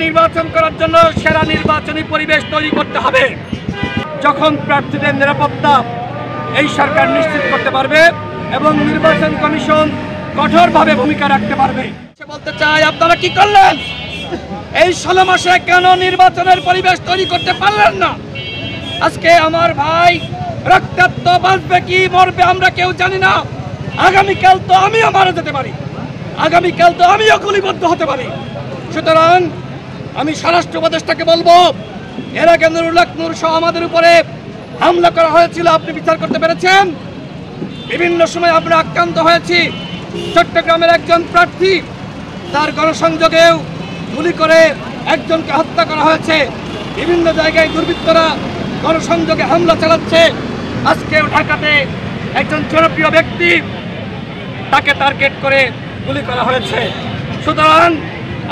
নির্বাচন করার জন্য সেরা নির্বাচনী পরিবেশ তৈরি করতে হবে। যখন প্রার্থীদের নিরাপত্তা এই সরকার নিশ্চিত করতে পারবে এবং নির্বাচন কমিশন কঠোরভাবে ভূমিকা রাখতে পারবে। বলতে চাই, আপনারা কি করলেন? এই 16 মাসে কেন নির্বাচনের পরিবেশ তৈরি করতে পারলেন না? আজকে আমার ভাই রক্তাক্ত বাঁচবে কি মরবে আমরা কেউ জানি না। আগামীকাল তো আমিও মারা যেতে পারি, আগামীকাল তো আমিও গুলিবদ্ধ হতে পারি। সুতরাং আমি স্বরাষ্ট্র উপদেষ্টাকে বলবো, এর আগে নুরুল হক নূর সহ আমাদের উপরে হামলা করা হয়েছিল, আপনি বিচার করতে পেরেছেন। বিভিন্ন সময় আমরা আক্রান্ত হয়েছি। চট্টগ্রামের একজন প্রার্থী, তার গণসংযোগেও গুলি করে একজনকে হত্যা করা হয়েছে। বিভিন্ন জায়গায় দুর্বৃত্তরা গণসংযোগে হামলা চালাচ্ছে। আজকেও ঢাকাতে একজন জনপ্রিয় ব্যক্তি, তাকে টার্গেট করে গুলি করা হয়েছে। সুতরাং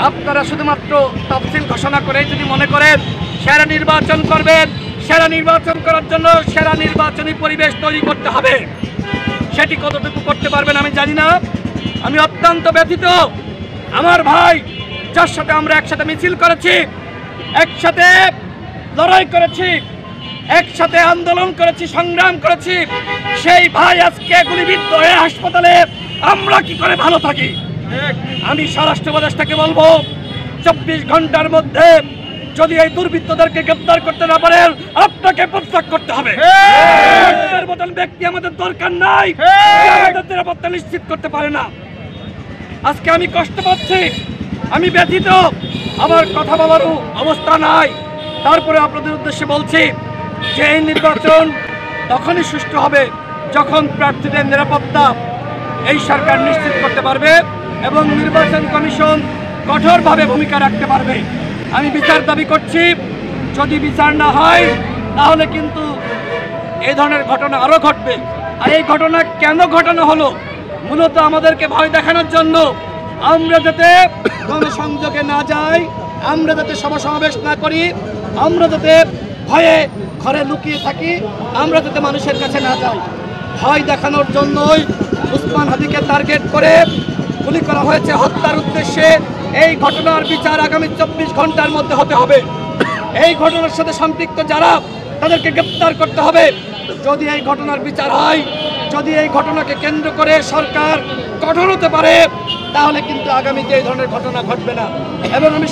আপনারা শুধুমাত্র তফসিল ঘোষণা করে যদি মনে করেন সেরা নির্বাচন করবেন, সেরা নির্বাচন করার জন্য সেরা নির্বাচনী পরিবেশ তৈরি করতে হবে, সেটি কতটুকু করতে পারবেন আমি জানি না। আমি অত্যন্ত ব্যথিত। আমার ভাই, যার সাথে আমরা একসাথে মিছিল করেছি, একসাথে লড়াই করেছি, একসাথে আন্দোলন করেছি, সংগ্রাম করেছি, সেই ভাই আজকে গুলিবিদ্ধ হয়ে হাসপাতালে। আমরা কি করে ভালো থাকি? আমি স্বরাষ্ট্র উপদেষ্টাকে বলবো, 24 ঘন্টার মধ্যে যদি এই দুর্বৃত্তদেরকে গ্রেফতার করতে না পারেন, আপনাকে পদত্যাগ করতে হবে। এর মতন ব্যক্তি আমাদের দরকার নাই, আমাদের নিরাপত্তা নিশ্চিত করতে পারে না। আজকে আমি কষ্ট পাচ্ছি, আমি ব্যথিত, আমার কথা বলারও অবস্থা নাই। তারপরে আপনাদের উদ্দেশ্যে বলছি যে এই নির্বাচন তখনই সুষ্ঠু হবে যখন প্রার্থীদের নিরাপত্তা এই সরকার নিশ্চিত করতে পারবে এবং নির্বাচন কমিশন কঠোরভাবে ভূমিকা রাখতে পারবে। আমি বিচার দাবি করছি। যদি বিচার না হয় তাহলে কিন্তু এই ধরনের ঘটনা আরও ঘটবে। আর এই ঘটনা কেন ঘটানো হলো? মূলত আমাদেরকে ভয় দেখানোর জন্য। আমরা যাতে গণসংযোগে না যাই, আমরা যাতে সভা সমাবেশ না করি, আমরা যাতে ভয়ে ঘরে লুকিয়ে থাকি, আমরা যাতে মানুষের কাছে না যাই, ভয় দেখানোর জন্যই উসমান হাদিকে টার্গেট করে গুলি করা হয়েছে হত্যার উদ্দেশ্যে। এই ঘটনার বিচার আগামী 24 ঘন্টার মধ্যে হতে হবে। এই ঘটনার সাথে সম্পৃক্ত যারা, তাদেরকে গ্রেপ্তার করতে হবে। যদি এই ঘটনার বিচার হয়, যদি এই ঘটনাকে কেন্দ্র করে সরকার কঠোর হতে পারে, তাহলে কিন্তু আগামীতে এই ধরনের ঘটনা ঘটবে না। এবং আমি